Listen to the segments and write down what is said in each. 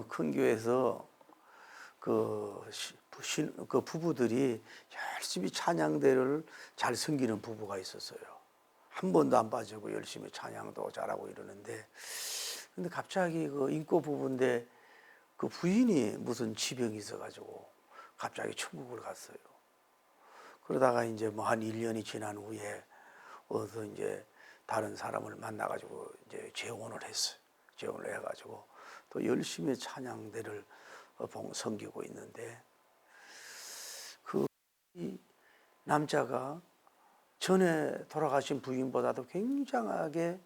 큰 교회에서 그 부부들이 열심히 찬양대를 잘 섬기는 부부가 있었어요. 한 번도 안 빠지고 열심히 찬양도 잘하고 이러는데, 근데 갑자기 그 인고 부부인데 그 부인이 무슨 지병이 있어가지고 갑자기 천국을 갔어요. 그러다가 이제 뭐 한 1년이 지난 후에 어디서 이제 다른 사람을 만나가지고 이제 재혼을 했어요. 재혼을 해가지고 또 열심히 찬양대를 섬기고 있는데, 이 남자가 전에 돌아가신 부인보다도 굉장하게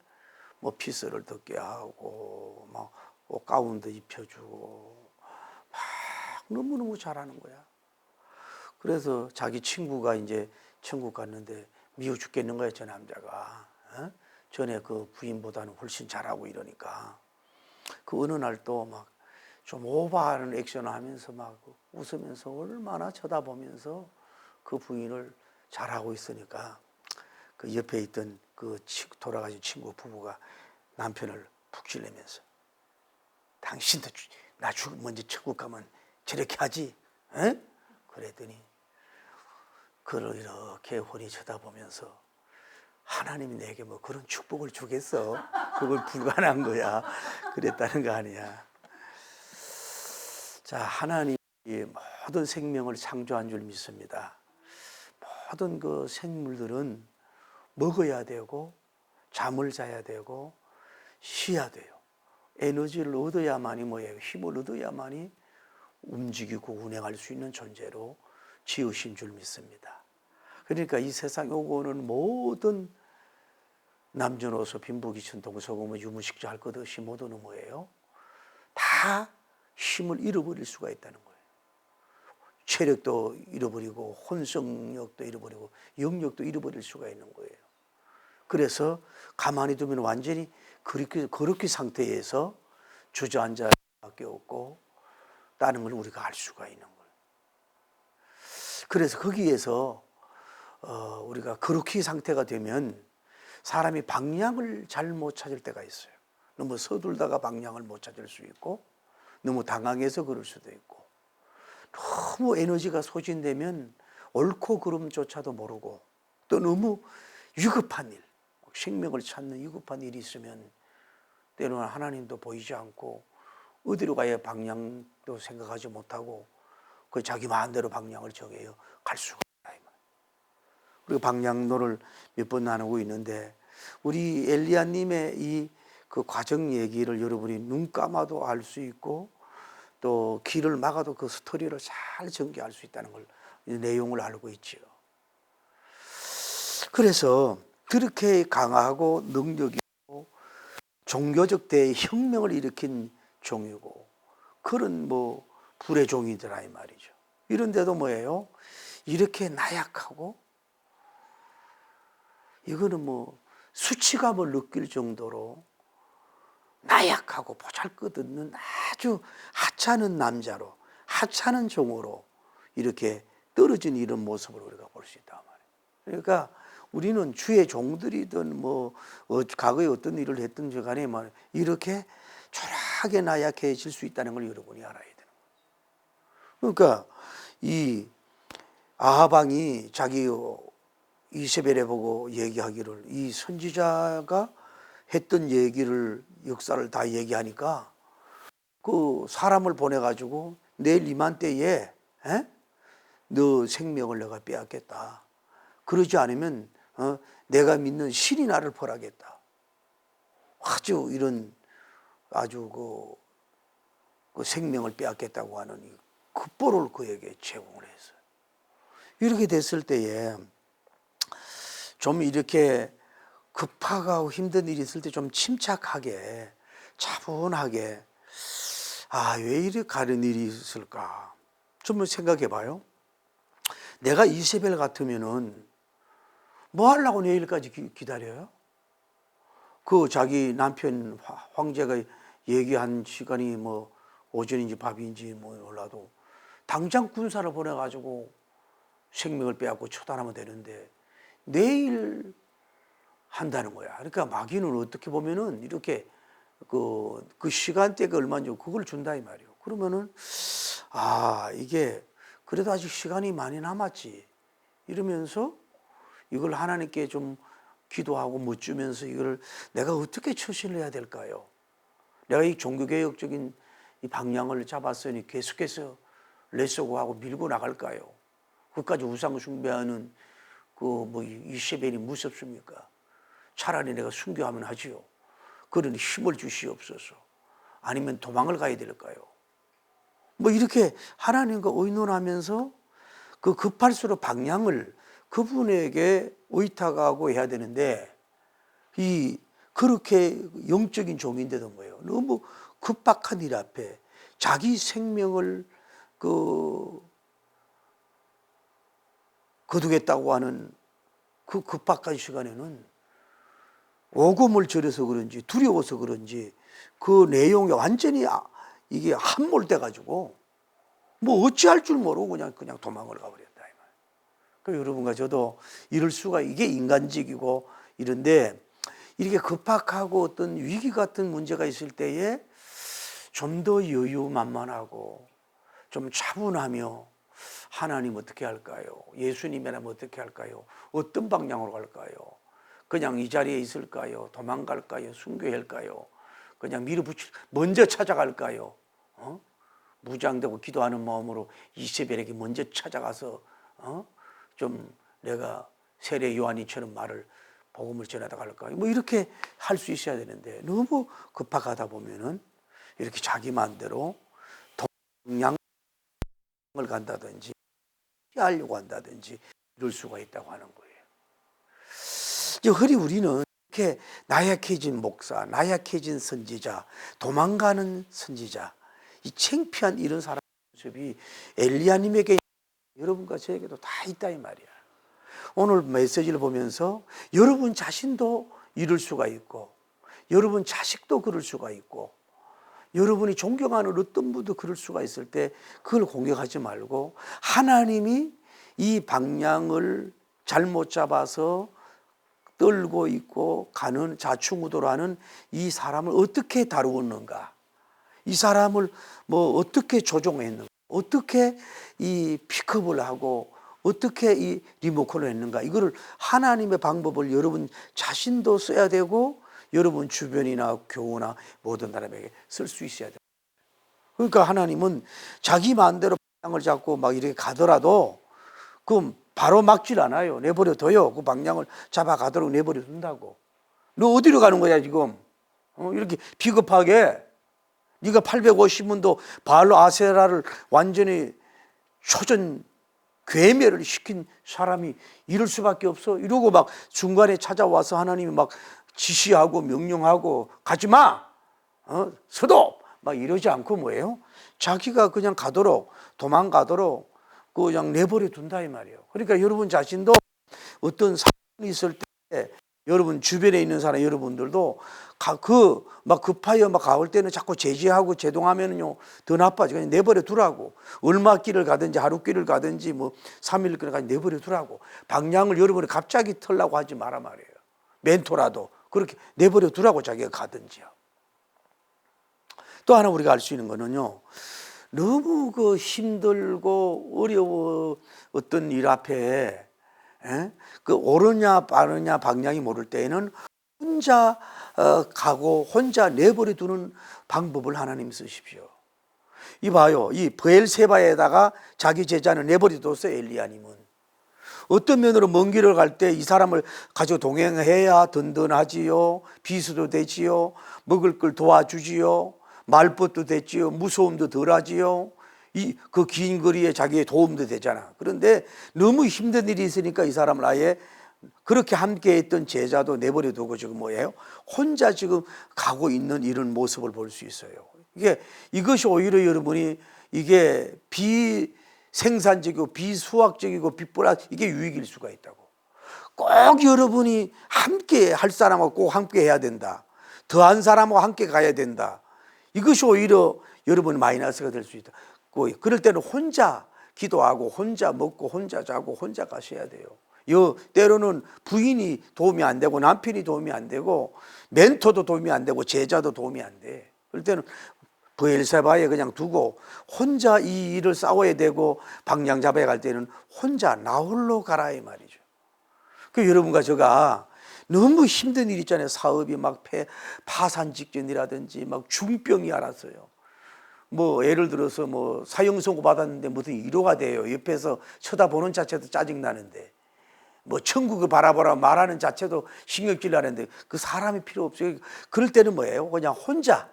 뭐 피서를 듣게 하고 막 가운도 입혀주고 막 너무너무 잘하는 거야. 그래서 자기 친구가 이제 천국 갔는데 미워 죽겠는 거야, 저 남자가. 전에 그 부인보다는 훨씬 잘하고 이러니까. 그 어느 날 또 막 좀 오버하는 액션을 하면서 막 웃으면서 얼마나 쳐다보면서 그 부인을 잘하고 있으니까 그 옆에 있던 그 돌아가신 친구 부부가 남편을 푹 찔러면서, 당신도 나 죽으면 먼저 천국 가면 저렇게 하지? 에? 그랬더니 그를 이렇게 훤히 쳐다보면서, 하나님이 내게 뭐 그런 축복을 주겠어? 그걸 불가능한 거야. 그랬다는 거 아니야. 자, 하나님이 모든 생명을 창조한 줄 믿습니다. 모든 그 생물들은 먹어야 되고 잠을 자야 되고 쉬어야 돼요. 에너지를 얻어야만이 뭐예요? 힘을 얻어야만이 움직이고 운행할 수 있는 존재로 지으신 줄 믿습니다. 그러니까 이 세상에 오고 오는 모든 남녀노소 빈부귀천 동서고모 유무식자 할 것 없이 모두는 뭐예요? 다 힘을 잃어버릴 수가 있다는 거예요. 체력도 잃어버리고 혼성력도 잃어버리고 영력도 잃어버릴 수가 있는 거예요. 그래서 가만히 두면 완전히 그렇게 상태에서 주저앉을 수밖에 없고 다른 걸 우리가 알 수가 있는 거예요. 그래서 거기에서 우리가 그렇게 상태가 되면 사람이 방향을 잘 못 찾을 때가 있어요. 너무 서둘다가 방향을 못 찾을 수 있고, 너무 당황해서 그럴 수도 있고, 너무 에너지가 소진되면 옳고 그름조차도 모르고, 또 너무 위급한 일, 생명을 찾는 위급한 일이 있으면 때로는 하나님도 보이지 않고 어디로 가야 방향도 생각하지 못하고 그 자기 마음대로 방향을 정해요. 갈 수가 없다. 그리고 방향론을 몇 번 나누고 있는데, 우리 엘리야님의 이 그 과정 얘기를 여러분이 눈 감아도 알 수 있고 또 길을 막아도 그 스토리를 잘 전개할 수 있다는 걸, 이 내용을 알고 있죠. 그래서 그렇게 강하고 능력 있고 종교적 대혁명을 일으킨 종이고 그런 뭐 불의 종이더라 이 말이죠. 이런데도 뭐예요? 이렇게 나약하고, 이거는 뭐 수치감을 느낄 정도로 나약하고 보잘것없는 아주 하찮은 남자로, 하찮은 종으로 이렇게 떨어진 이런 모습을 우리가 볼 수 있단 말이에요. 그러니까 우리는 주의 종들이든 뭐 과거에 어떤 일을 했든 간에 이렇게 초라하게 나약해질 수 있다는 걸 여러분이 알아야 되는 거예요. 그러니까 이 아하방이 자기 이세벨에 보고 얘기하기를, 이 선지자가 했던 얘기를, 역사를 다 얘기하니까 그 사람을 보내가지고 내일 이맘때에 너 생명을 내가 빼앗겠다. 그러지 않으면 내가 믿는 신이 나를 벌하겠다. 아주 이런 아주 그 생명을 빼앗겠다고 하는 이 급보를 그에게 제공을 했어요. 이렇게 됐을 때에 좀 이렇게 급하고 힘든 일이 있을 때 좀 침착하게 차분하게, 왜 이렇게 가는 일이 있을까 좀 생각해 봐요. 내가 이세벨 같으면은 뭐 하려고 내일까지 기다려요? 그 자기 남편 황제가 얘기한 시간이 뭐 오전인지 밤인지 뭐 몰라도 당장 군사를 보내가지고 생명을 빼앗고 처단하면 되는데 내일 한다는 거야. 그러니까 마귀는 어떻게 보면은 이렇게 그 시간대가 얼마인지 그걸 준다 이 말이에요. 그러면은 이게 그래도 아직 시간이 많이 남았지 이러면서 이걸 하나님께 좀 기도하고 묻주면서 이걸 내가 어떻게 처신을 해야 될까요? 내가 이 종교개혁적인 이 방향을 잡았으니 계속해서 레쏘고하고 밀고 나갈까요? 그까지 우상 숭배하는 이세벨이 무섭습니까? 차라리 내가 순교하면 하지요. 그런 힘을 주시옵소서. 아니면 도망을 가야 될까요? 이렇게 하나님과 의논하면서 그 급할수록 방향을 그분에게 의탁하고 해야 되는데 그렇게 영적인 종인데도 뭐예요? 너무 급박한 일 앞에 자기 생명을 거두겠다고 하는 그 급박한 시간에는 오금을 절여서 그런지 두려워서 그런지 그 내용이 완전히 이게 함몰돼 가지고 어찌할 줄 모르고 그냥 도망을 가버렸다 이 말. 그 여러분과 저도 이럴 수가 이게 인간적이고 이런데 이렇게 급박하고 어떤 위기 같은 문제가 있을 때에 좀 더 여유만만하고 좀 차분하며 하나님 어떻게 할까요? 예수님이라면 어떻게 할까요? 어떤 방향으로 갈까요? 그냥 이 자리에 있을까요? 도망갈까요? 순교할까요? 그냥 먼저 찾아갈까요? 무장되고 기도하는 마음으로 이세벨에게 먼저 찾아가서 좀 내가 세례 요한이처럼 복음을 전하다 갈까요? 이렇게 할 수 있어야 되는데 너무 급박하다 보면은 이렇게 자기 마음대로 동양을 간다든지 피하려고 한다든지 이럴 수가 있다고 하는 거예요. 허리 우리는 이렇게 나약해진 목사, 나약해진 선지자, 도망가는 선지자, 이 창피한 이런 사람 모습이 엘리야님에게 여러분과 저에게도 다 있다 이 말이야. 오늘 메시지를 보면서 여러분 자신도 이럴 수가 있고 여러분 자식도 그럴 수가 있고 여러분이 존경하는 어떤 분도 그럴 수가 있을 때 그걸 공격하지 말고 하나님이 이 방향을 잘못 잡아서 떨고 있고 가는 자충우돌하는 이 사람을 어떻게 다루었는가, 이 사람을 어떻게 조종했는가, 어떻게 이 픽업을 하고 어떻게 이 리모컨을 했는가, 이거를 하나님의 방법을 여러분 자신도 써야 되고 여러분 주변이나 교우나 모든 사람에게 쓸 수 있어야 돼요. 그러니까 하나님은 자기 마음대로 방향을 잡고 이렇게 가더라도 그럼 바로 막질 않아요. 내버려 둬요. 그 방향을 잡아가도록 내버려 둔다고. 너 어디로 가는 거야 지금? 이렇게 비겁하게 네가 850문도 바알 아세라를 완전히 초전 괴멸을 시킨 사람이 이럴 수밖에 없어. 이러고 중간에 찾아와서 하나님이 지시하고 명령하고 가지마, 서도 이러지 않고 뭐예요? 자기가 그냥 가도록 도망가도록 그냥 내버려 둔다 이 말이에요. 그러니까 여러분 자신도 어떤 사건이 있을 때 여러분 주변에 있는 사람 여러분들도 급하여 가올 때는 자꾸 제지하고 제동하면은요 더 나빠져. 그냥 내버려 두라고. 얼마 길을 가든지 하루 길을 가든지 3일 길을 가든지 내버려 두라고. 방향을 여러분이 갑자기 털라고 하지 마라 말이에요. 멘토라도 그렇게 내버려 두라고 자기가 가든지요. 또 하나 우리가 알 수 있는 거는요, 너무 힘들고 어려워 어떤 일 앞에 옳으냐 빠르냐 방향이 모를 때에는 혼자 가고 혼자 내버려 두는 방법을 하나님 쓰십시오. 이봐요, 이 브엘세바에다가 자기 제자는 내버려 뒀어요. 엘리야님은 어떤 면으로 먼 길을 갈 때 이 사람을 가지고 동행해야 든든하지요, 비수도 되지요, 먹을 걸 도와주지요, 말벗도 됐지요, 무서움도 덜하지요, 그 긴 거리에 자기의 도움도 되잖아. 그런데 너무 힘든 일이 있으니까 이 사람을 아예 그렇게 함께 했던 제자도 내버려 두고 지금 뭐예요? 혼자 지금 가고 있는 이런 모습을 볼 수 있어요. 이것이 오히려 여러분이 이게 비생산적이고 비수학적이고 이게 유익일 수가 있다고. 꼭 여러분이 함께 할 사람하고 꼭 함께 해야 된다. 더한 사람하고 함께 가야 된다. 이것이 오히려 여러분 마이너스가 될 수 있다. 그럴 때는 혼자 기도하고 혼자 먹고 혼자 자고 혼자 가셔야 돼요. 때로는 부인이 도움이 안 되고 남편이 도움이 안 되고 멘토도 도움이 안 되고 제자도 도움이 안 돼. 그럴 때는 브엘세바에 그냥 두고 혼자 이 일을 싸워야 되고 방향 잡아야 갈 때는 혼자 나 홀로 가라 이 말이죠. 그 여러분과 제가 너무 힘든 일 있잖아요. 사업이 막 파산 직전이라든지 막 중병이 알았어요. 뭐 예를 들어서 뭐 사형 선고 받았는데 무슨 위로가 돼요. 옆에서 쳐다보는 자체도 짜증 나는데 뭐 천국을 바라보라 말하는 자체도 신경질 나는데 그 사람이 필요 없어요. 그럴 때는 뭐예요? 그냥 혼자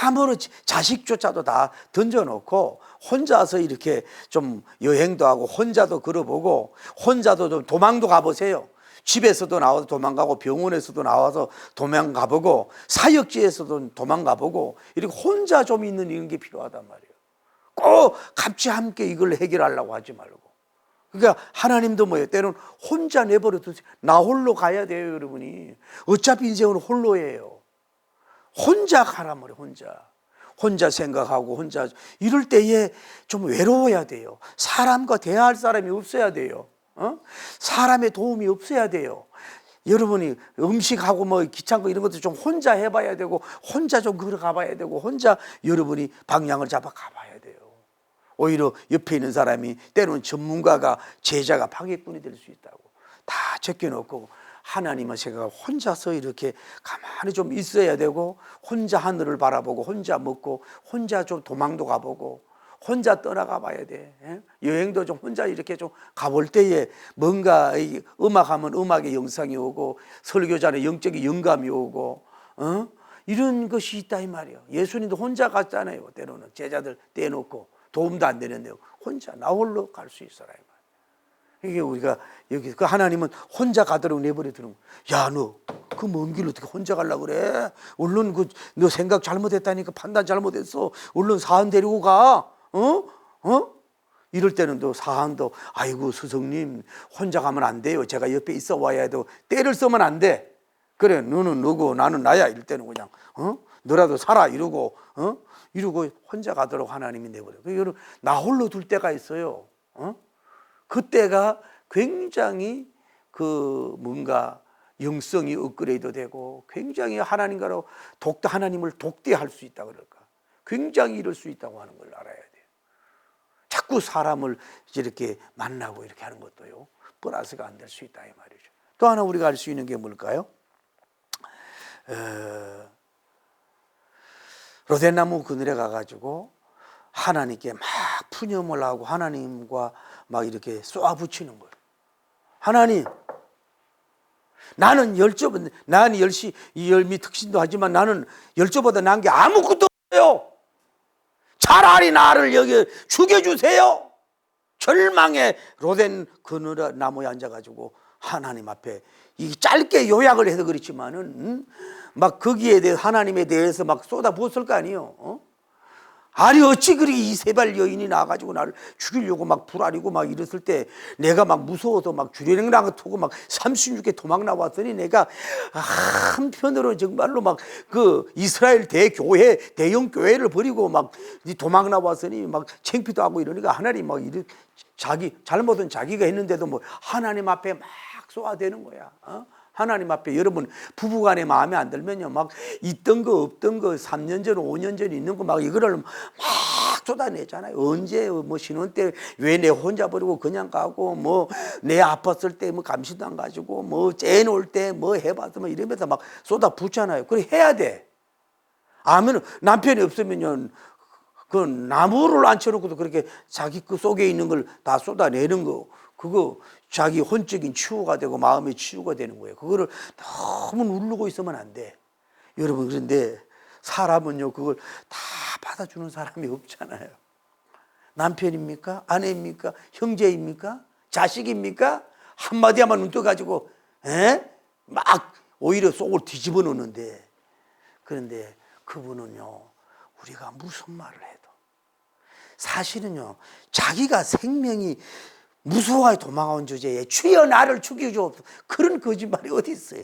아무런 자식조차도 다 던져놓고 혼자서 이렇게 좀 여행도 하고 혼자도 걸어보고 혼자도 좀 도망도 가보세요. 집에서도 나와서 도망가고 병원에서도 나와서 도망가보고 사역지에서도 도망가보고 이렇게 혼자 좀 있는 이런 게 필요하단 말이에요. 꼭 같이 함께 이걸 해결하려고 하지 말고. 그러니까 하나님도 뭐예요? 때로는 혼자 내버려두세요. 나 홀로 가야 돼요, 여러분이. 어차피 인생은 홀로예요. 혼자 가란 말이에요. 혼자 생각하고 혼자 이럴 때에 좀 외로워야 돼요. 사람과 대화할 사람이 없어야 돼요. 사람의 도움이 없어야 돼요. 여러분이 음식하고 뭐 귀찮고 이런 것도 좀 혼자 해봐야 되고 혼자 좀 걸어가 봐야 되고 혼자 여러분이 방향을 잡아 가봐야 돼요. 오히려 옆에 있는 사람이 때로는 전문가가 제자가 방해꾼이 될 수 있다고 다 제껴놓고 하나님은 제가 혼자서 이렇게 가만히 좀 있어야 되고 혼자 하늘을 바라보고 혼자 먹고 혼자 좀 도망도 가보고 혼자 떠나가 봐야 돼. 여행도 좀 혼자 이렇게 좀 가볼 때에 뭔가 음악하면 음악의 영상이 오고 설교자는 영적인 영감이 오고 이런 것이 있다 이 말이에요. 예수님도 혼자 갔잖아요. 때로는 제자들 떼놓고 도움도 안 되는데 혼자 나 홀로 갈 수 있어라 이 말이에요. 이게 우리가 여기 그 하나님은 혼자 가도록 내버려 두는 거야. 야, 너 그 먼 길 어떻게 혼자 가려고 그래? 얼른 너 생각 잘못했다니까 판단 잘못했어. 얼른 사한 데리고 가. 이럴 때는 또 사한도 아이고 스승님 혼자 가면 안 돼요. 제가 옆에 있어 와야 돼요. 때를 쓰면 안 돼. 그래 너는 너고 나는 나야. 이럴 때는 그냥 너라도 살아 이러고 혼자 가도록 하나님이 내버려. 여러분 나 홀로 둘 때가 있어요. 그때가 굉장히 그 뭔가 영성이 업그레이드 되고 굉장히 하나님과로 하나님을 독대할 수 있다 그럴까. 굉장히 이럴 수 있다고 하는 걸 알아야 돼요. 자꾸 사람을 이렇게 만나고 이렇게 하는 것도요 플러스가 안 될 수 있다 이 말이죠. 또 하나 우리가 알 수 있는 게 뭘까요? 로뎀나무 그늘에 가가지고 하나님께 막 푸념을 하고 하나님과 막 이렇게 쏘아붙이는 거예요. 하나님, 나는 나는 열미 특신도 하지만 나는 열조보다 난 게 아무것도 없어요. 차라리 나를 여기 죽여주세요. 절망의 로덴 그늘 나무에 앉아가지고 하나님 앞에 이 짧게 요약을 해서 그렇지만은 막 거기에 대해 하나님에 대해서 막 쏟아부었을 거 아니에요. 아니 어찌 그렇게 이 세발 여인이 나와가지고 나를 죽이려고 막 불아리고 막 이랬을 때 내가 막 무서워서 막 주례랭랑 타고 막 36개 도망 나왔더니 내가 한편으로 정말로 막 그 이스라엘 대교회 대형 교회를 버리고 막 도망 나왔으니 막 창피도 하고 이러니까 하나님 막 이렇게 자기 잘못은 자기가 했는데도 뭐 하나님 앞에 막 쏘아대는 거야. 하나님 앞에 여러분 부부간에 마음에 안 들면요 막 있던 거 없던 거 3년 전 5년 전 있는 거 막 이거를 막 쏟아내잖아요. 언제 뭐 신혼 때 왜 내 혼자 버리고 그냥 가고 뭐 내 아팠을 때 뭐 감시도 안 가지고 뭐 째놓을 때 뭐 해봐서 뭐 이러면서 막 쏟아붓잖아요. 그래 해야 돼. 아면 남편이 없으면요 그 나무를 앉혀놓고도 그렇게 자기 그 속에 있는 걸 다 쏟아내는 거 그거 자기 혼적인 치유가 되고 마음의 치유가 되는 거예요. 그거를 너무 누르고 있으면 안 돼. 여러분 그런데 사람은요 그걸 다 받아주는 사람이 없잖아요. 남편입니까? 아내입니까? 형제입니까? 자식입니까? 한마디 하면 눈 떠가지고 막 오히려 속을 뒤집어 놓는데 그런데 그분은요 우리가 무슨 말을 해도 사실은요 자기가 생명이 무서워해 도망온 주제에 주여 나를 죽여줘 그런 거짓말이 어디 있어요?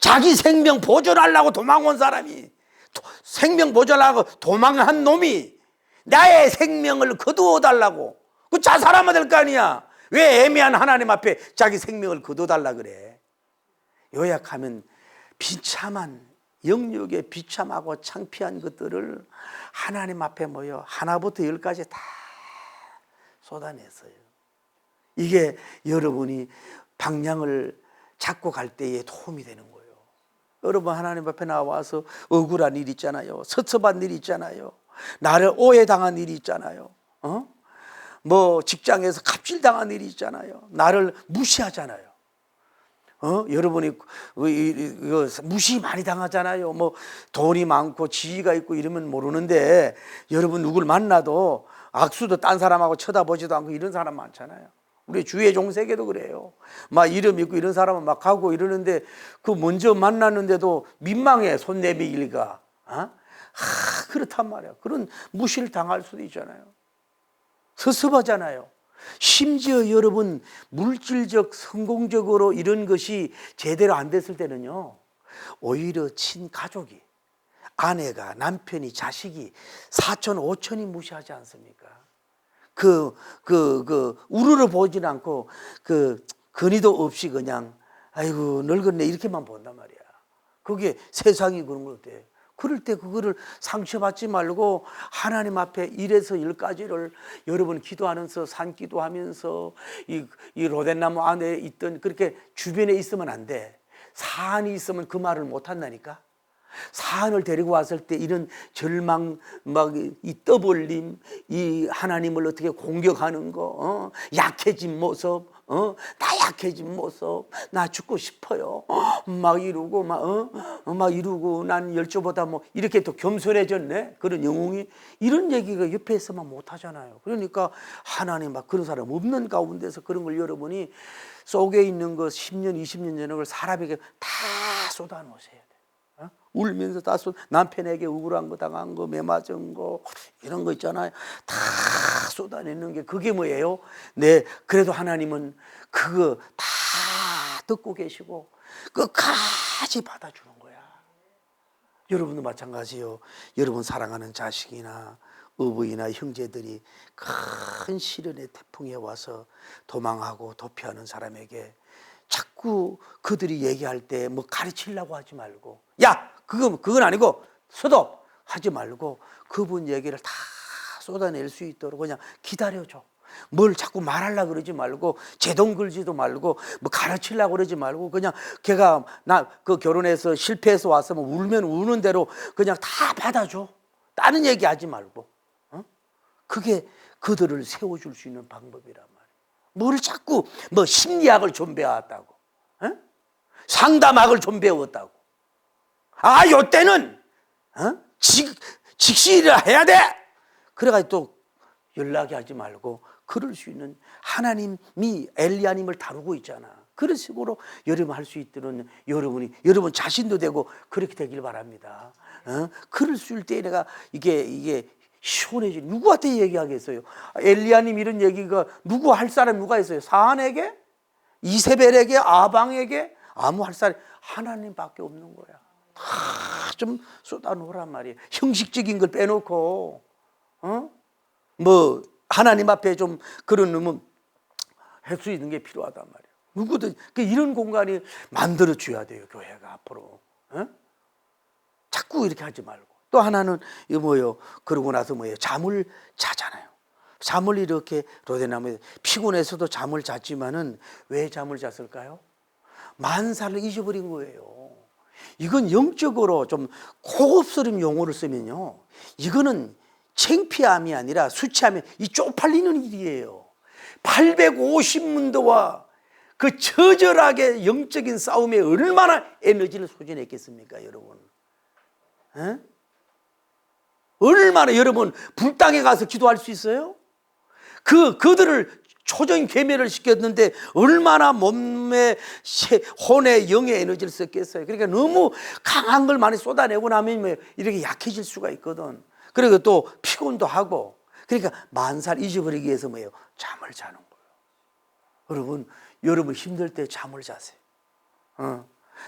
자기 생명 보존하려고 도망온 사람이 생명 보존하려고 도망한 놈이 나의 생명을 거두어 달라고 그 자살하면 될 거 아니야. 왜 애매한 하나님 앞에 자기 생명을 거둬달라 그래? 요약하면 비참한 영역에 비참하고 창피한 것들을 하나님 앞에 모여 하나부터 열까지 다 쏟아냈어요. 이게 여러분이 방향을 잡고 갈 때에 도움이 되는 거예요. 여러분 하나님 앞에 나와서 억울한 일 있잖아요. 섭섭한 일 있잖아요. 나를 오해당한 일이 있잖아요. 뭐 직장에서 갑질당한 일이 있잖아요. 나를 무시하잖아요. 여러분이 무시 많이 당하잖아요. 뭐 돈이 많고 지위가 있고 이러면 모르는데 여러분 누굴 만나도 악수도 딴 사람하고 쳐다보지도 않고 이런 사람 많잖아요. 우리 주의 종세계도 그래요. 막 이름 있고 이런 사람은 막 가고 이러는데 그 먼저 만났는데도 민망해. 손 내밀기가. 그렇단 말이야. 그런 무시를 당할 수도 있잖아요. 섭섭하잖아요. 심지어 여러분 물질적 성공적으로 이런 것이 제대로 안 됐을 때는요, 오히려 친가족이, 아내가, 남편이, 자식이, 사촌, 오촌이 무시하지 않습니까? 우르르 보지는 않고 근의도 없이 그냥 아이고 늙었네 이렇게만 본단 말이야. 그게 세상이 그런 것 같아. 그럴 때 그거를 상처받지 말고 하나님 앞에 1에서 10까지를 여러분 기도하면서 산기도하면서 이 로덴나무 안에 있던 그렇게 주변에 있으면 안 돼. 사안이 있으면 그 말을 못 한다니까. 사안을 데리고 왔을 때 이런 절망, 막 이 떠벌림, 이 하나님을 어떻게 공격하는 거, 약해진 모습, 나 약해진 모습, 나 죽고 싶어요. 막 이러고, 막 이러고, 난 열조보다 뭐 이렇게 또 겸손해졌네. 그런 영웅이 이런 얘기가 옆에 있으면 못 하잖아요. 그러니까 하나님 막 그런 사람 없는 가운데서 그런 걸 여러분이 속에 있는 거 10년, 20년 전에 걸 사람에게 다 쏟아 놓으세요. 울면서 다 남편에게 억울한 거 당한 거 매맞은 거 이런 거 있잖아요. 다 쏟아내는 게 그게 뭐예요? 네, 그래도 하나님은 그거 다 듣고 계시고 끝까지 받아주는 거야. 여러분도 마찬가지요. 여러분 사랑하는 자식이나 어부이나 형제들이 큰 시련의 태풍에 와서 도망하고 도피하는 사람에게 자꾸 그들이 얘기할 때 뭐 가르치려고 하지 말고, 야 그건 아니고 서도 하지 말고 그분 얘기를 다 쏟아낼 수 있도록 그냥 기다려줘. 뭘 자꾸 말하려고 그러지 말고 제동 걸지도 말고 뭐 가르치려고 그러지 말고 그냥 걔가 나 그 결혼해서 실패해서 왔으면 울면 우는 대로 그냥 다 받아줘. 다른 얘기하지 말고. 그게 그들을 세워줄 수 있는 방법이란 말이에요. 뭘 자꾸 뭐 심리학을 좀 배웠다고, 상담학을 좀 배웠다고. 요때는 직시를 해야 돼. 그래가지고 또 연락이 하지 말고 그럴 수 있는 하나님이 엘리야님을 다루고 있잖아. 그런 식으로 여러분 할 수 있도록 여러분 자신도 되고 그렇게 되길 바랍니다. 그럴 수 있을 때 내가 이게 시원해지. 누구한테 얘기하겠어요? 엘리야님 이런 얘기가 누구 할 사람 누가 있어요? 사안에게? 이세벨에게? 아방에게? 아무 할 사람 하나님밖에 없는 거야. 다 좀 쏟아놓으란 말이에요. 형식적인 걸 빼놓고 뭐 하나님 앞에 좀 그런 놈은 할 수 있는 게 필요하단 말이에요. 누구든 이런 공간이 만들어 줘야 돼요. 교회가 앞으로. 자꾸 이렇게 하지 말고. 또 하나는 이거 뭐예요? 그러고 나서 뭐예요? 잠을 자잖아요. 잠을 이렇게 로데나무에 피곤해서도 잠을 잤지만은 왜 잠을 잤을까요? 만사를 잊어버린 거예요. 이건 영적으로 좀 고급스러운 용어를 쓰면요, 이거는 창피함이 아니라 수치함이 이 쪽팔리는 일이에요. 850문도와 그 처절하게 영적인 싸움에 얼마나 에너지를 소진했겠습니까, 여러분? 얼마나 여러분 불당에 가서 기도할 수 있어요? 그들을 초전 괴멸을 시켰는데 얼마나 몸에 혼의 영의 에너지를 썼겠어요. 그러니까 너무 강한 걸 많이 쏟아내고 나면 이렇게 약해질 수가 있거든. 그리고 또 피곤도 하고. 그러니까 만살 잊어버리기 위해서 뭐예요? 잠을 자는 거예요. 여러분 힘들 때 잠을 자세요.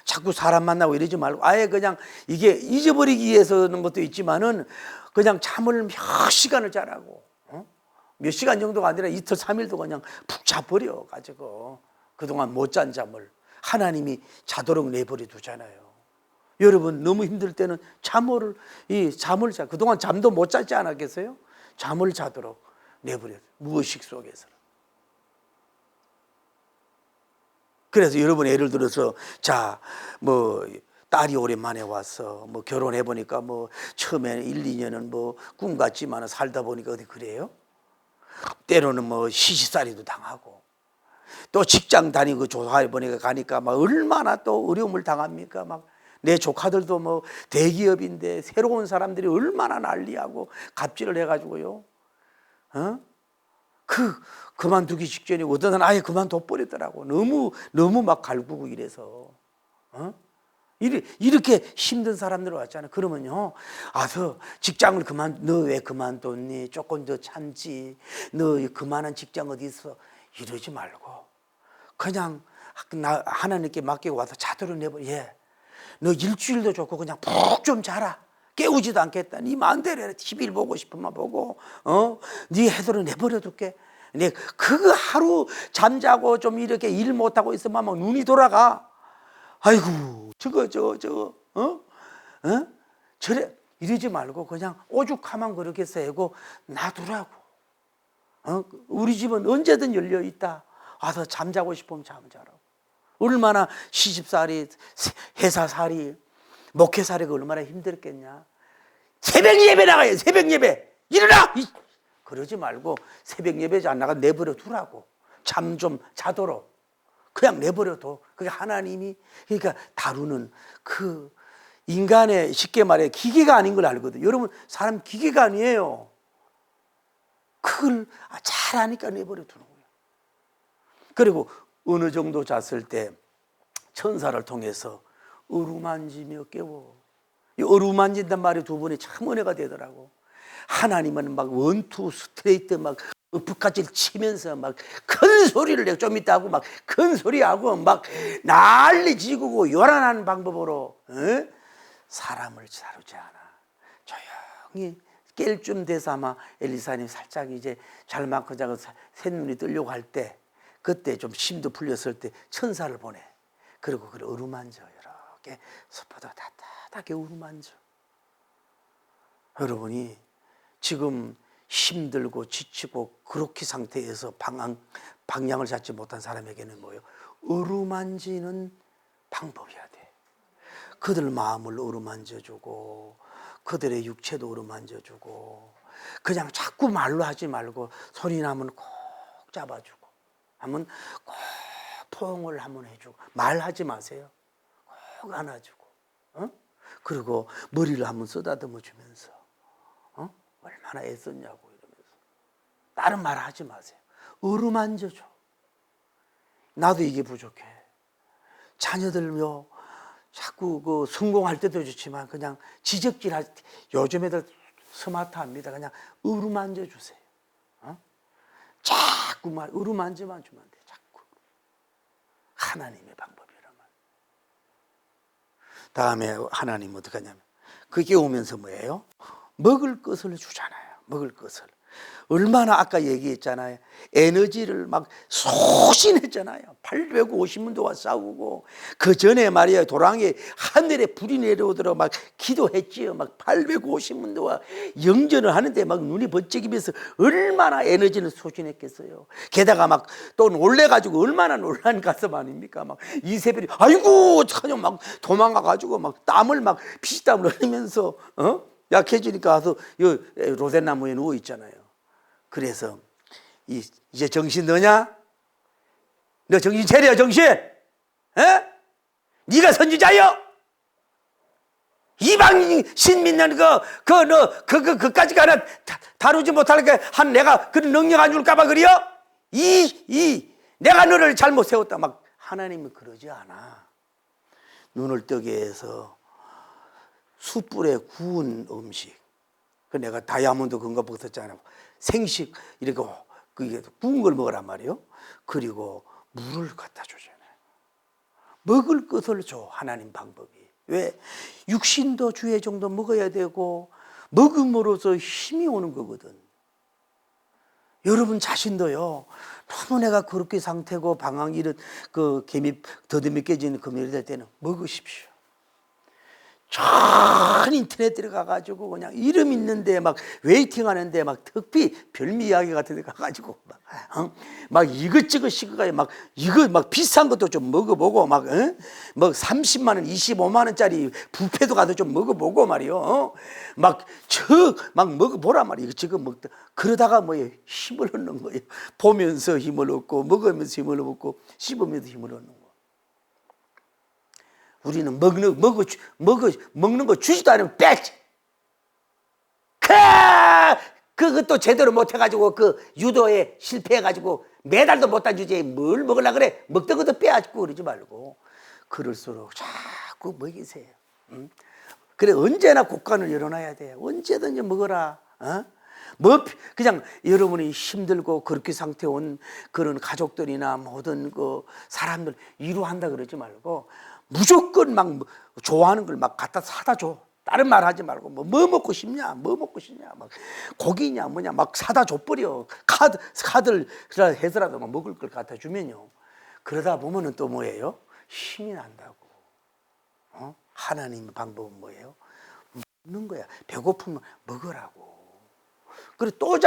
자꾸 사람 만나고 이러지 말고 아예 그냥 이게 잊어버리기 위해서는 것도 있지만은 그냥 잠을 몇 시간을 자라고. 몇 시간 정도가 아니라 이틀 3일도 그냥 푹 자버려 가지고 그동안 못 잔 잠을 하나님이 자도록 내버려 두잖아요. 여러분 너무 힘들 때는 잠을 자. 그동안 잠도 못 자지 않았겠어요? 잠을 자도록 내버려. 무의식 속에서. 그래서 여러분 예를 들어서 딸이 오랜만에 와서 결혼해 보니까 처음에는 1, 2년은 꿈 같지만 살다 보니까 어디 그래요? 때로는 시집살이도 당하고 또 직장 다니고 조사해 보니까 가니까 얼마나 또 어려움을 당합니까? 내 조카들도 대기업인데 새로운 사람들이 얼마나 난리하고 갑질을 해가지고요. 그만두기 직전에 어떤 사람은 아예 그만둬 버리더라고. 너무 갈구고 이래서. 이렇게 힘든 사람들 왔잖아요. 그러면요, 직장을 너 왜 그만뒀니? 조금 더 참지. 너 그만한 직장 어디 있어? 이러지 말고 그냥 하나님께 맡기고 와서 자도록 내버려. 너 일주일도 좋고 그냥 푹 좀 자라. 깨우지도 않겠다. 네 마음대로 TV를 보고 싶으면 보고, 네 해도록 내버려 둘게. 그 하루 잠자고 좀 이렇게 일 못하고 있으면 눈이 돌아가. 아이고, 저래. 이러지 말고 그냥 오죽하면 그렇게 세고 놔두라고. 우리 집은 언제든 열려 있다. 와서 잠자고 싶으면 잠자라고. 얼마나 시집살이, 회사살이, 목회살이가 얼마나 힘들겠냐. 새벽 예배 나가요. 새벽 예배. 일어나! 그러지 말고 새벽 예배 안 나가 내버려 두라고. 잠 좀 자도록. 그냥 내버려 둬. 그게 하나님이 그러니까 다루는 그 인간의 쉽게 말해 기계가 아닌 걸 알거든. 여러분 사람 기계가 아니에요. 그걸 잘 아니까 내버려 두는 거예요. 그리고 어느 정도 잤을 때 천사를 통해서 어루만지며 깨워. 이 어루만진단 말이 두 번이 참 은혜가 되더라고. 하나님은 원투 스트레이트 북같이 치면서 큰 소리를 내고 좀 있다 하고 큰 소리하고 난리 지르고 요란한 방법으로 사람을 다루지 않아. 조용히 깰 쯤 돼서 아마 엘리사님 살짝 이제 잘만큼 자고 쇳눈이 뜨려고 할 때 그때 좀 심도 풀렸을 때 천사를 보내. 그리고 그를 어루만져. 이렇게 섭하다 따뜻하게 어루만져. 여러분이 지금 힘들고 지치고 그렇게 상태에서 방향을 잡지 못한 사람에게는 뭐예요? 어루만지는 방법이어야 돼. 그들 마음을 어루만져주고 그들의 육체도 어루만져주고 그냥 자꾸 말로 하지 말고 소리 나면 꼭 잡아주고 하면 꼭 포옹을 한번 해주고 말하지 마세요. 꼭 안아주고 그리고 머리를 한번 쓰다듬어 주면서 얼마나 애썼냐고 이러면서 다른 말 하지 마세요. 어루만져줘. 나도 이게 부족해. 자녀들요 자꾸 성공할 때도 좋지만 그냥 지적질할 때 요즘 애들 스마트합니다. 그냥 어루만져 주세요. 자꾸 어루만져만 주면 돼. 자꾸 하나님의 방법이란 말. 다음에 하나님 어떻게 하냐면 그게 오면서 뭐예요? 먹을 것을 주잖아요. 먹을 것을. 얼마나 아까 얘기했잖아요. 에너지를 소신했잖아요. 850문도와 싸우고 그 전에 말이야 도랑에 하늘에 불이 내려오도록 기도했지요. 850문도와 영전을 하는데 눈이 번쩍이면서 얼마나 에너지를 소신했겠어요. 게다가 또 놀래가지고 얼마나 놀란 가슴 아닙니까? 이세벨이 아이고 어떡하냐 도망가가지고 땀을 피땀을 흘리면서 약해지니까 가서 로덴나무에 누워 있잖아요. 그래서 이제 정신 너냐? 너 정신 차려 정신. 네가 선지자여. 이방 신 믿는 그까지 가나 다루지 못하니까 내가 그 능력 안 줄까봐 그래요? 내가 너를 잘못 세웠다. 하나님은 그러지 않아. 눈을 뜨게 해서 숯불에 구운 음식. 내가 다이아몬드 그런 거 먹었잖아요. 생식 이렇게 구운 걸 먹으란 말이에요. 그리고 물을 갖다 주잖아요. 먹을 것을 줘. 하나님 방법이. 왜? 육신도 주의 정도 먹어야 되고 먹음으로써 힘이 오는 거거든. 여러분 자신도요, 너무 내가 그렇게 상태고 방황 이런 그 개미 더듬이 깨지는 금요일이 될 때는 먹으십시오. 전 인터넷 들어가가지고 그냥 이름 있는데 막 웨이팅 하는데 막 특히 별미 이야기 같은 데 가가지고 막 이것저것 시그가요. 막 이거 막 비싼 것도 좀 먹어보고 막 30만 원, 25만 원짜리 뷔페도 가도 좀 먹어보고 말이요. 막 먹어보란 말이에요. 이것저것 먹다 그러다가 뭐예요? 힘을 얻는 거예요. 보면서 힘을 얻고 먹으면서 힘을 얻고 씹으면서 힘을 얻는 거예요. 우리는 먹는 거 주지도 않으면 빽! 그것도 제대로 못해가지고 그 유도에 실패해가지고 메달도 못 딴 주제에 뭘 먹으려고 그래. 먹던 것도 빼앗고 그러지 말고 그럴수록 자꾸 먹이세요. 응? 그래 언제나 곳간을 열어놔야 돼. 언제든지 먹어라. 뭐 그냥 여러분이 힘들고 그렇게 상태 온 그런 가족들이나 모든 그 사람들 위로한다 그러지 말고 무조건 막 좋아하는 걸 막 갖다 사다 줘. 다른 말 하지 말고 뭐 먹고 싶냐, 뭐 먹고 싶냐, 막 고기냐 뭐냐 막 사다 줘버려. 카드를 해서라도 막 먹을 걸 갖다 주면요. 그러다 보면은 또 뭐예요? 힘이 난다고. 하나님의 방법은 뭐예요? 먹는 거야. 배고프면 먹으라고. 그래 또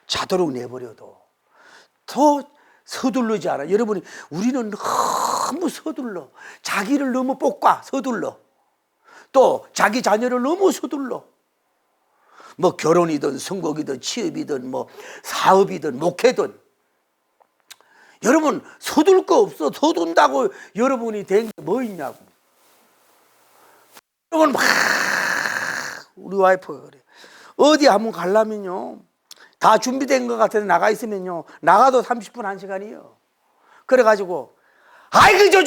자도록 내버려도 더 서둘르지 않아. 여러분이 우리는 너무 서둘러. 자기를 너무 볶아 서둘러. 또 자기 자녀를 너무 서둘러. 뭐 결혼이든 선거이든 취업이든 뭐 사업이든 목회든 여러분 서둘 거 없어. 서둔다고 여러분이 된 게 뭐 있냐고. 여러분 막 우리 와이프가 그래. 어디 한번 가려면요 다 준비된 것 같아서 나가 있으면요 나가도 30분 1시간이에요. 그래가지고 아이고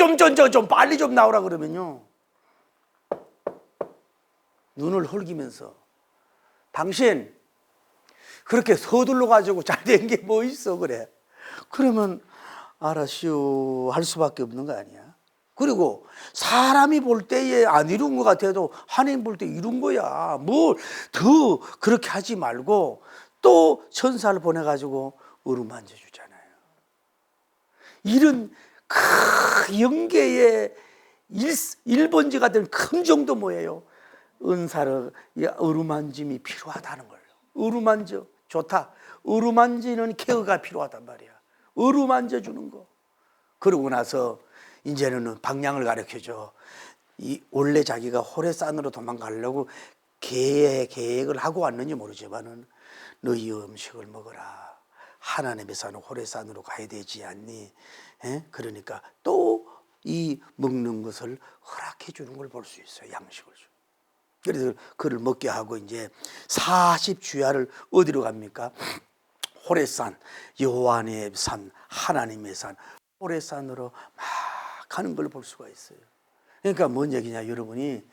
좀 빨리 좀 나오라 그러면요 눈을 헐기면서 당신 그렇게 서둘러 가지고 잘 된 게 뭐 있어 그래. 그러면 알았슈 할 수밖에 없는 거 아니야. 그리고 사람이 볼 때에 안 이룬 것 같아도 하나님 볼 때 이룬 거야. 뭘 더 그렇게 하지 말고 또 천사를 보내가지고 어루만져 주잖아요. 이런 큰 영계의 일본지 같은 큰 정도 뭐예요? 은사를 어루만짐이 필요하다는 거예요. 어루만져 좋다. 어루만지는 케어가 필요하단 말이야. 어루만져 주는 거. 그러고 나서 이제는 방향을 가르쳐줘. 원래 자기가 호레산으로 도망가려고 계획을 하고 왔는지 모르지만은 너희 음식을 먹어라. 하나님의 산 호레산으로 가야 되지 않니? 그러니까 또 이 먹는 것을 허락해 주는 걸 볼 수 있어요. 양식을 줘. 그래서 그를 먹게 하고 이제 40주야를 어디로 갑니까? 호레산, 여호와의 산, 하나님의 산, 호레산으로 막 가는 걸 볼 수가 있어요. 그러니까 뭔 얘기냐, 여러분이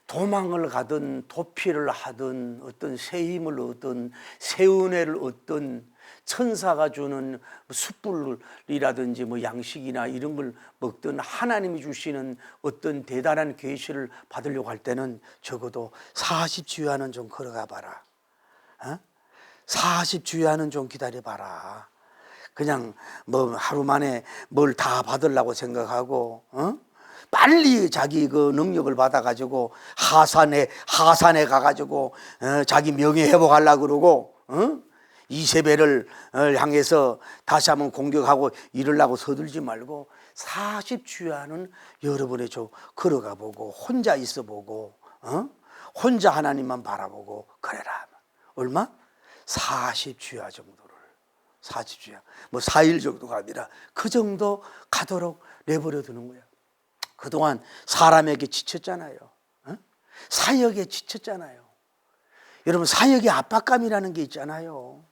도망을 가든 도피를 하든 어떤 새 힘을 얻든 새 은혜를 얻든 천사가 주는 숯불이라든지 뭐 양식이나 이런 걸 먹든 하나님이 주시는 어떤 대단한 계시를 받으려고 할 때는 적어도 40주야는 좀 걸어가 봐라. 40주야는 좀 기다려 봐라. 그냥 뭐 하루 만에 뭘 다 받으려고 생각하고 빨리 자기 그 능력을 받아가지고 하산에 가가지고 자기 명예 회복하려고 그러고 이세벨을 향해서 다시 한번 공격하고 이러려고 서둘지 말고 40주야는 여러분의 좀 걸어가 보고 혼자 있어 보고 혼자 하나님만 바라보고 그래라. 얼마? 40주야 정도를. 40주야 뭐 4일 정도가 아니라 그 정도 가도록 내버려 두는 거야. 그동안 사람에게 지쳤잖아요. 사역에 지쳤잖아요. 여러분 사역의 압박감이라는 게 있잖아요.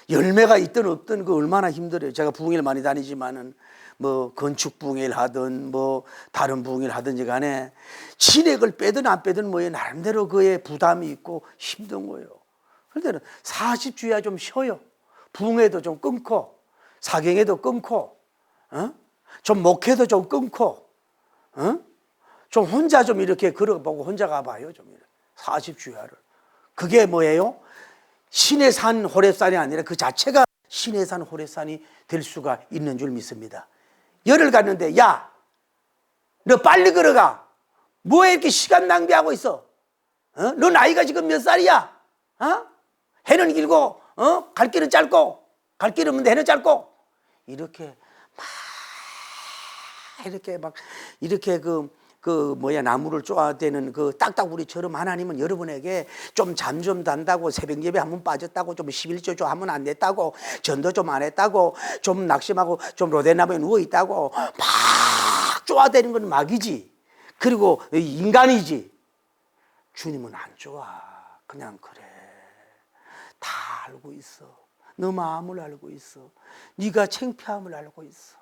열매가 있든 없든 그 얼마나 힘들어요. 제가 부흥회를 많이 다니지만은 뭐 건축 부흥회를 하든 뭐 다른 부흥회를 하든지 간에 진액을 빼든 안 빼든 뭐에 나름대로 그의 부담이 있고 힘든 거예요. 그런데 40주야 좀 쉬어요. 부흥회도 좀 끊고 사경회도 끊고 좀 목회도 좀 끊고 좀 혼자 좀 이렇게 걸어보고 혼자 가봐요. 좀 40주야를. 그게 뭐예요? 신의 산 호렙산이 아니라 그 자체가 신의 산 호렙산이 될 수가 있는 줄 믿습니다. 열을 갔는데 야, 너 빨리 걸어가. 뭐해 이렇게 시간 낭비하고 있어? 너 나이가 지금 몇 살이야? 해는 길고 갈 길은 짧고, 갈 길은 없는데 해는 짧고, 이렇게 나무를 쪼아대는 그 딱따구리처럼 하나님은 여러분에게 좀 잠 좀 단다고, 새벽 예배 한번 빠졌다고, 좀 11조 좀 하면 안 됐다고, 전도 좀 안 했다고, 좀 낙심하고 좀 로데나무에 누워 있다고 막 쪼아대는 건 막이지. 그리고 인간이지. 주님은 안 좋아. 그냥 그래. 다 알고 있어. 너 마음을 알고 있어. 네가 창피함을 알고 있어.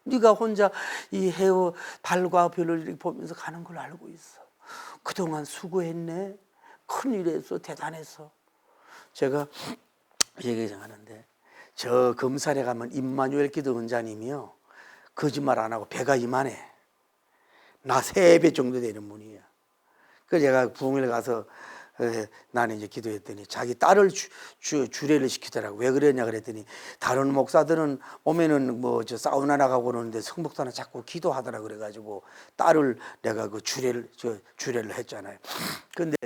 네가 혼자 이 해와 달과 별을 보면서 가는 걸 알고 있어. 그동안 수고했네. 큰일 했어. 대단했어. 제가 얘기하는데 저 금산에 가면 임마누엘 기도 원장님이요, 거짓말 안 하고 배가 이만해. 나 3배 정도 되는 분이에요. 그래서 제가 부흥회를 가서 나는 이제 기도했더니 자기 딸을 주례를 시키더라고. 왜 그랬냐 그랬더니 다른 목사들은 오면은 뭐 저 사우나 나가고 그러는데 성목사는 자꾸 기도하더라. 그래가지고 딸을 내가 그 주례를 했잖아요. 근데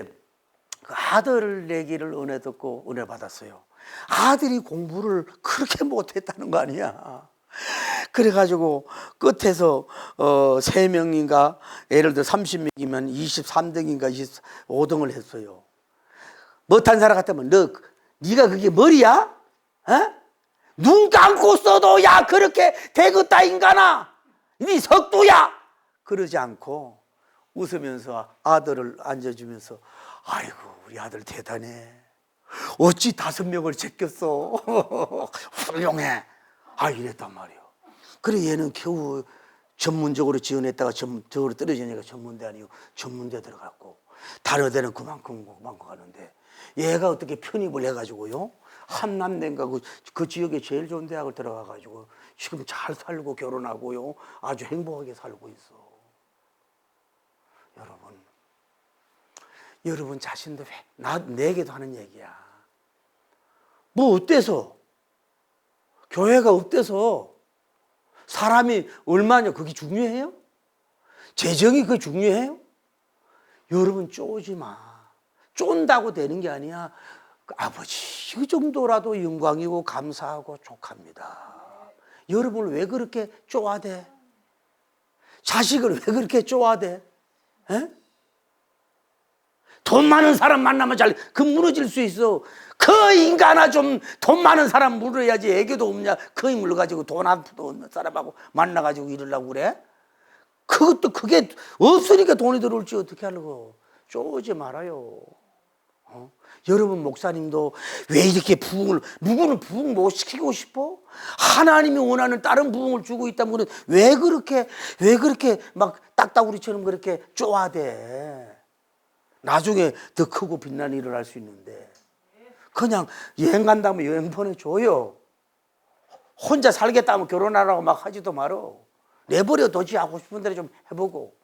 그 아들 얘기를 은혜 듣고 은혜 받았어요. 아들이 공부를 그렇게 못했다는 거 아니야. 그래가지고 끝에서 3명인가, 예를 들어 30명이면 23등인가 25등을 했어요. 못한 사람 같으면 네가 그게 머리야? 눈 감고 써도 야 그렇게 되겠다 인간아, 네 석두야, 그러지 않고 웃으면서 아들을 앉아주면서 아이고 우리 아들 대단해. 어찌 5명을 제꼈어. 훌륭해. 이랬단 말이에요. 그래 얘는 겨우 전문적으로 지원했다가 전문적으로 떨어지니까 전문대 아니고 전문대 들어갔고, 다른 데는 그만큼 가는데 얘가 어떻게 편입을 해가지고요, 한남대인가 그 지역에 제일 좋은 대학을 들어가가지고 지금 잘 살고 결혼하고요 아주 행복하게 살고 있어. 여러분 자신도 내게도 하는 얘기야. 뭐 어때서? 교회가 어때서? 사람이 얼마냐 그게 중요해요? 재정이 그게 중요해요? 여러분 쪼지 마. 쫀다고 되는 게 아니야. 아버지 이 정도라도 영광이고 감사하고 족합니다. 여러분을 왜 그렇게 쪼아대? 자식을 왜 그렇게 쪼아대? 돈 많은 사람 만나면 그 무너질 수 있어. 그 인간아 좀 돈 많은 사람 물어야지. 애교도 없냐 거의 물어가지고 돈 한 푼도 없는 사람하고 만나가지고 이러려고 그래? 그게 없으니까 돈이 들어올지 어떻게 하려고. 쪼지 말아요. 여러분 목사님도 왜 이렇게 누구는 부흥 못 시키고 싶어? 하나님이 원하는 다른 부흥을 주고 있다면 왜 그렇게 막 딱따구리처럼 그렇게 쪼아대? 나중에 더 크고 빛나는 일을 할 수 있는데 그냥 여행 간다면 여행 보내줘요. 혼자 살겠다면 결혼하라고 막 하지도 말어. 내버려 둬지. 하고 싶은 대로 좀 해보고.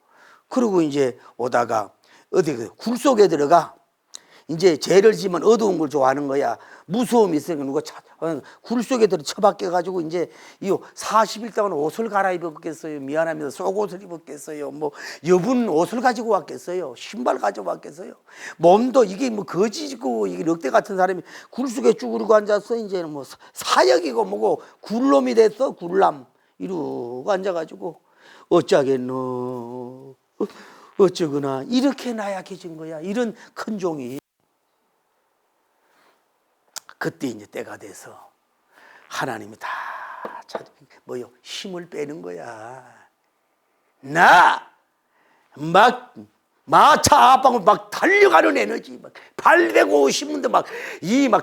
그리고 이제 오다가 어디 굴 속에 들어가. 이제 죄를 지면 어두운 걸 좋아하는 거야. 무서움이 있으니까 누가 굴 속에 들어 처박혀가지고 이제 이 40일 동안 옷을 갈아입었겠어요? 미안합니다. 속옷을 입었겠어요? 뭐 여분 옷을 가지고 왔겠어요? 신발 가지고 왔겠어요? 몸도 이게 뭐 거지고 이게 늑대 같은 사람이 굴 속에 쭈그리고 앉았어. 이제는 뭐 사역이고 뭐고 굴놈이 됐어. 굴남 이러고 앉아가지고 어쩌겠노 어쩌구나 이렇게 나약해진 거야. 이런 큰 종이. 그때 이제 때가 돼서 하나님이 다 힘을 빼는 거야. 막 마차 앞방울 막 달려가는 에너지, 막 850문도 막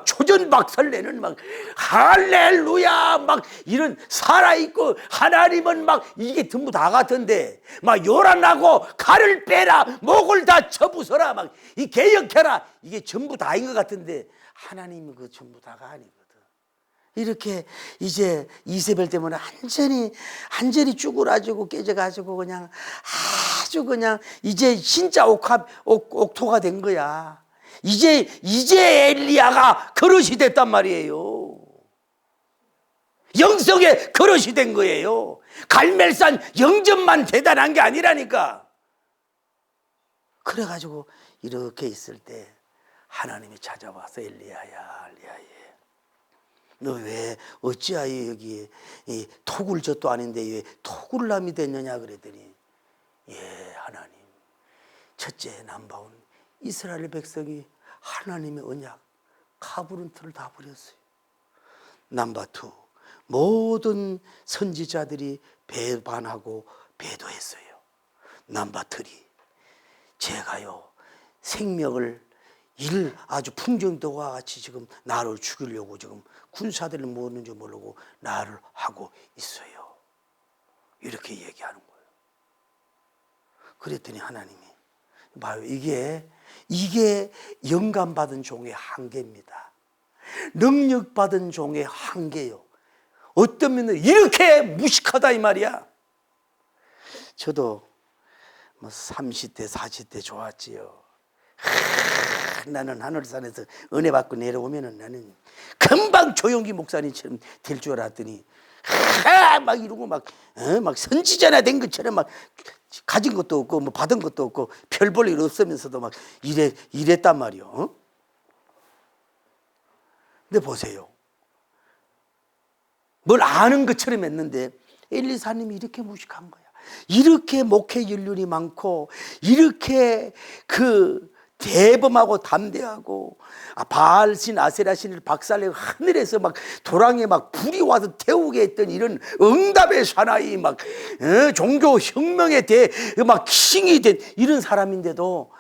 초전박살 내는 막 할렐루야 막 이런 살아있고, 하나님은 막 이게 전부 다 같은데 막 요란하고 칼을 빼라 목을 다 쳐부숴라 막 이 개혁해라 이게 전부 다인 것 같은데 하나님은 그 전부 다가 아니거든. 이렇게 이제 이세벨 때문에 완전히 쭈그라지고 깨져가지고 그냥 아주 그냥 이제 진짜 옥토가 된 거야. 이제 엘리야가 그릇이 됐단 말이에요. 영성의 그릇이 된 거예요. 갈멜산 영접만 대단한 게 아니라니까. 그래가지고 이렇게 있을 때 하나님이 찾아와서 엘리야야, 너 왜 어찌하여 여기 토굴 젖도 아닌데 왜 토굴남이 됐느냐 그랬더니, 하나님, 첫째 남바온 이스라엘 백성이 하나님의 언약 카브론트를 다 버렸어요. 넘버 투, 모든 선지자들이 배반하고 배도했어요. 넘버 쓰리, 제가요 생명을 아주 풍정도와 같이 지금 나를 죽이려고 지금 군사들을 모으는지 모르고 나를 하고 있어요. 이렇게 얘기하는 거예요. 그랬더니 하나님이 봐요, 이게 영감받은 종의 한계입니다. 능력받은 종의 한계요. 어떤 면은 이렇게 무식하다 이 말이야. 저도 뭐 30대 40대 좋았지요. 나는 하늘산에서 은혜 받고 내려오면은 나는 금방 조용기 목사님처럼 될 줄 알았더니 막 이러고 막 선지자나 된 것처럼 막 가진 것도 없고 뭐 받은 것도 없고 별 볼 일 없으면서도 막 이랬단 말이요. 근데 보세요, 뭘 아는 것처럼 했는데 엘리사님이 이렇게 무식한 거야. 이렇게 목회 연륜이 많고 이렇게 대범하고 담대하고 바알신 아세라신을 박살내고 하늘에서 막 도랑에 막 불이 와서 태우게 했던 이런 응답의 사나이 막 종교 혁명의 막 킹이 된 이런 사람인데도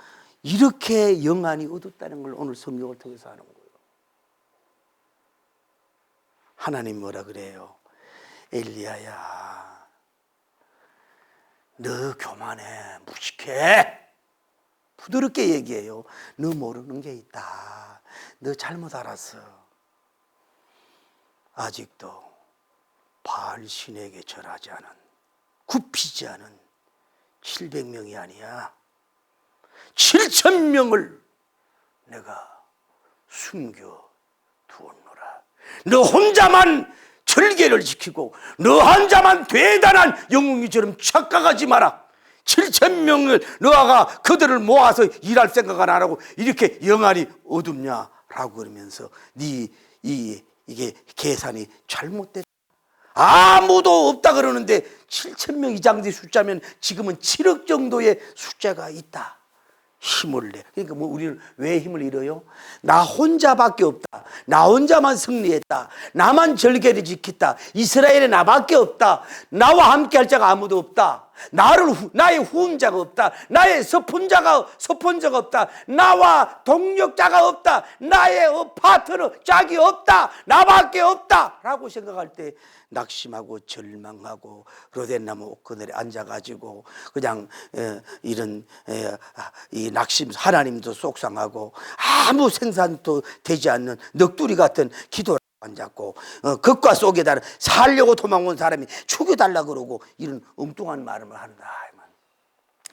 이렇게 영안이 어둡다는 걸 오늘 성경을 통해서 아는 거예요. 하나님 뭐라 그래요? 엘리야야, 너 교만해, 무식해. 부드럽게 얘기해요. 너 모르는 게 있다. 너 잘못 알았어. 아직도 바알 신에게 절하지 않은, 굽히지 않은 700명이 아니야. 7,000명을 내가 숨겨 두었노라. 너 혼자만 절개를 지키고 너 혼자만 대단한 영웅이처럼 착각하지 마라. 7,000명을 너가 그들을 모아서 일할 생각은 안 하고 이렇게 영안이 어둡냐라고 그러면서 이게 계산이 잘못됐다. 아무도 없다 그러는데 7,000명 이상의 숫자면 지금은 7억 정도의 숫자가 있다. 힘을 내. 그러니까 뭐 우리는 왜 힘을 잃어요? 나 혼자밖에 없다. 나 혼자만 승리했다. 나만 절개를 지켰다. 이스라엘에 나밖에 없다. 나와 함께 할 자가 아무도 없다. 나의 후임자가 없다. 나의 서폰자가 없다. 나와 동력자가 없다. 나의 파트너 짝이 없다. 나밖에 없다 라고 생각할 때 낙심하고 절망하고 로덴나무 옥그늘에 앉아가지고 그냥 이런 이 낙심, 하나님도 속상하고 아무 생산도 되지 않는 넋두리 같은 기도를 앉았고 극과 속에다 살려고 도망온 사람이 죽여달라 그러고 이런 엉뚱한 말을 한다.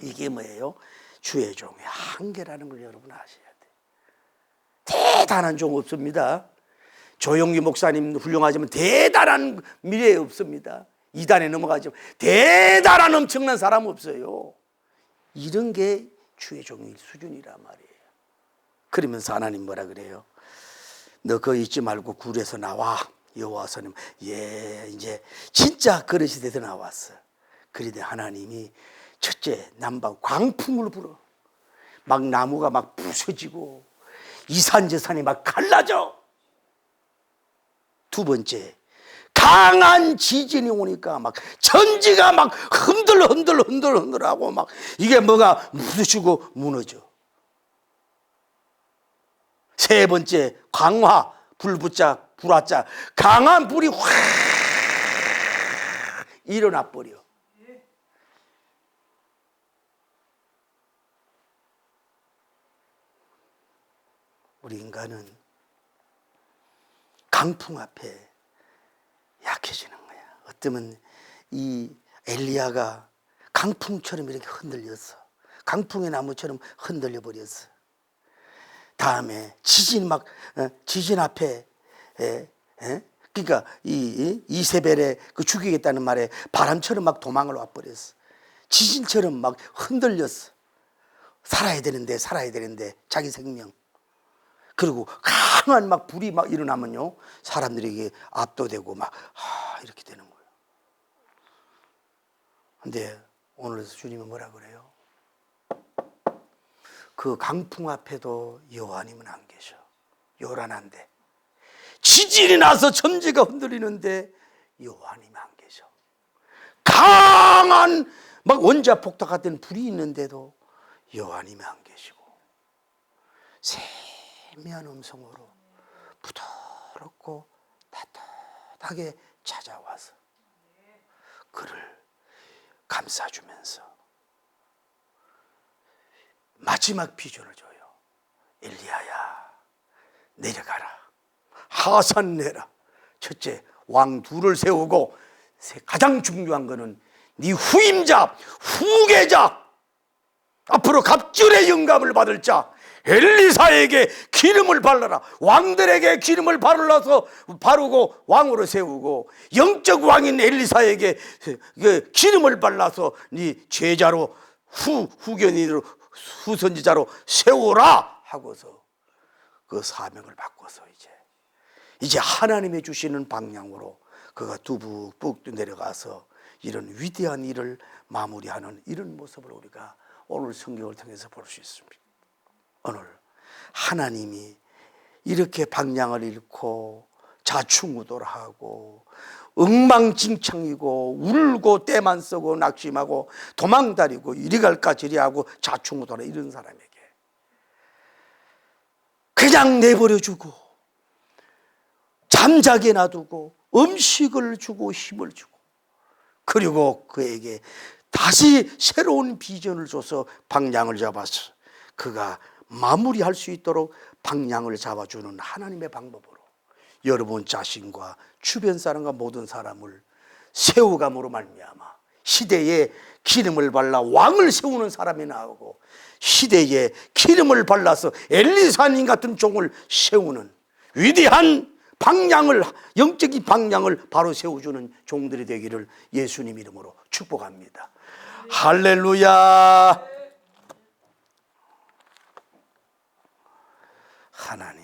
이게 뭐예요? 주의 종의 한계라는 걸 여러분 아셔야 돼요. 대단한 종 없습니다. 조용기 목사님 훌륭하지만 대단한 미래 없습니다. 이단에 넘어가지만 대단한 엄청난 사람 없어요. 이런 게 주의 종의 수준이란 말이에요. 그러면서 하나님 뭐라 그래요? 너 그거 잊지 말고 굴에서 나와. 여호와서는 이제 진짜 그릇이 돼서 나왔어. 그런데 하나님이 첫째 남방 광풍을 불어. 막 나무가 막 부서지고 이산저산이 막 갈라져. 두 번째 강한 지진이 오니까 막 천지가 막 흔들하고 막 이게 뭐가 부딪히고 무너져. 세 번째 강화, 불화자 강한 불이 확 일어나 버려. 우리 인간은 강풍 앞에 약해지는 거야. 어쩌면 이 엘리야가 강풍처럼 이렇게 흔들렸어. 강풍의 나무처럼 흔들려 버렸어. 다음에 지진 지진 앞에 그러니까 이 이세벨의 그 죽이겠다는 말에 바람처럼 막 도망을 와버렸어. 지진처럼 막 흔들렸어. 살아야 되는데 자기 생명. 그리고 강한 막 불이 막 일어나면요, 사람들에게 압도되고 막 이렇게 되는 거예요. 근데 오늘 주님은 뭐라 그래요? 그 강풍 앞에도 여호와님은 안 계셔. 요란한데 지진이 나서 천지가 흔들리는데 여호와님이 안 계셔. 강한 막 원자폭탄 같은 불이 있는데도 여호와님이 안 계시고 세미한 음성으로 부드럽고 따뜻하게 찾아와서 그를 감싸주면서 마지막 비전을 줘요. 엘리야야, 내려가라. 하산 내라. 첫째, 왕 둘을 세우고 가장 중요한 거는 네 후임자, 후계자, 앞으로 갑절의 영감을 받을 자 엘리사에게 기름을 발라라. 왕들에게 기름을 바르고 왕으로 세우고, 영적 왕인 엘리사에게 기름을 발라서 네 제자로 후견인으로 후선지자로 세우라 하고서 그 사명을 바꿔서 이제 하나님이 주시는 방향으로 그가 뚜북 내려가서 이런 위대한 일을 마무리하는 이런 모습을 우리가 오늘 성경을 통해서 볼 수 있습니다. 오늘 하나님이 이렇게 방향을 잃고 자충우돌하고 엉망진창이고 울고 떼만 쓰고 낙심하고 도망다니고 이리 갈까 저리 하고 자충우돌한 이런 사람에게 그냥 내버려주고 잠자게 놔두고 음식을 주고 힘을 주고, 그리고 그에게 다시 새로운 비전을 줘서 방향을 잡아서 그가 마무리할 수 있도록 방향을 잡아주는 하나님의 방법으로 여러분 자신과 주변 사람과 모든 사람을 세우감으로 말미암아 시대에 기름을 발라 왕을 세우는 사람이 나오고, 시대에 기름을 발라서 엘리사님 같은 종을 세우는 위대한 방향을, 영적인 방향을 바로 세워주는 종들이 되기를 예수님 이름으로 축복합니다. 할렐루야. 하나님,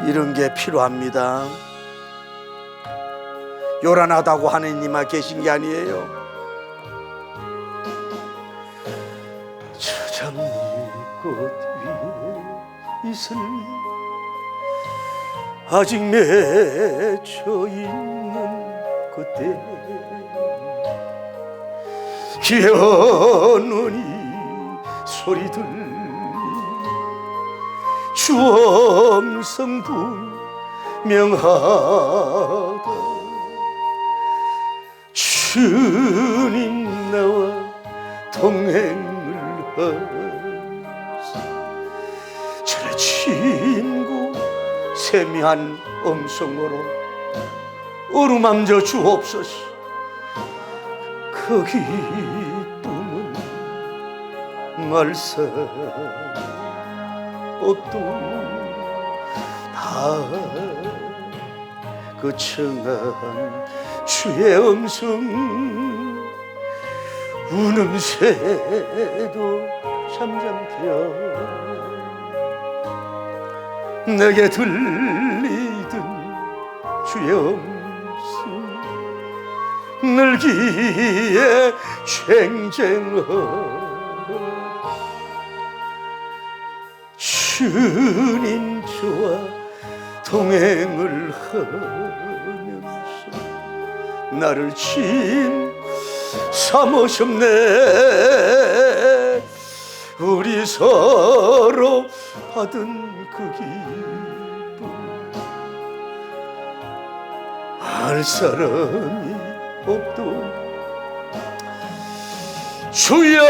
이런 게 필요합니다. 요란하다고 하나님만 계신 게 아니에요. 저장미꽃 위에 이슬 아직 맺혀 있는 그때 기어눈이 소리 들리 주엄성 분명하다. 주님 나와 동행을 하소. 저를 친구 세미한 음성으로 어루만져 주옵소서. 그 기쁨은 말살 없도 다 그 청한 주의 음성 우는 새도 잠잠케 내게 들리던 주의 음성 늘기에 쟁쟁하 주님 저와 동행을 하면서 나를 진 삼으셨네. 우리 서로 받은 그 기쁨 알 사람이 없도 주여,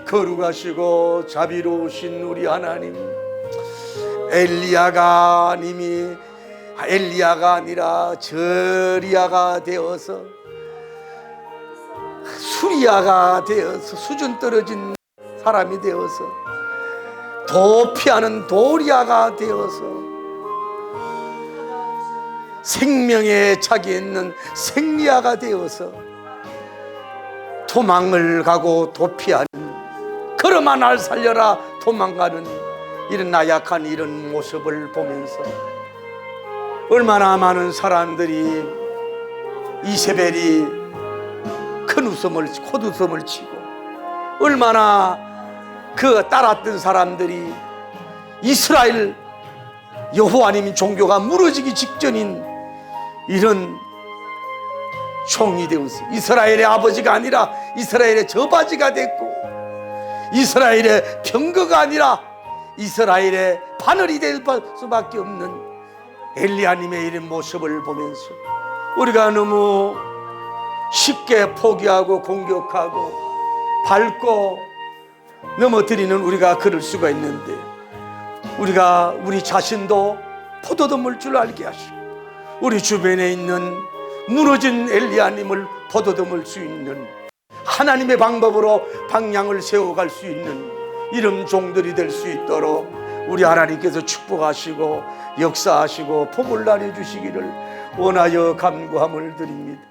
거룩하시고 자비로우신 우리 하나님, 엘리야가 아니라 저리야가 되어서 수리아가 되어서 수준 떨어진 사람이 되어서 도피하는 도리아가 되어서 생명에 차게 있는 생리아가 되어서 도망을 가고 도피하는, 걸어만 날 살려라 도망가는 이런 나약한 이런 모습을 보면서 얼마나 많은 사람들이 이세벨이 큰 웃음을, 콧웃음을 치고, 얼마나 그 따랐던 사람들이 이스라엘 여호와님 종교가 무너지기 직전인 이런 종이 되어서 이스라엘의 아버지가 아니라 이스라엘의 저바지가 됐고, 이스라엘의 병거가 아니라 이스라엘의 바늘이 될 수밖에 없는 엘리야님의 이런 모습을 보면서 우리가 너무 쉽게 포기하고 공격하고 밟고 넘어뜨리는 우리가 그럴 수가 있는데, 우리가 우리 자신도 포도듬을 줄 알게 하시고 우리 주변에 있는 무너진 엘리야님을 포도듬을 수 있는 하나님의 방법으로 방향을 세워갈 수 있는 이런 종들이 될 수 있도록 우리 하나님께서 축복하시고 역사하시고 복을 나눠주시기를 원하여 간구함을 드립니다.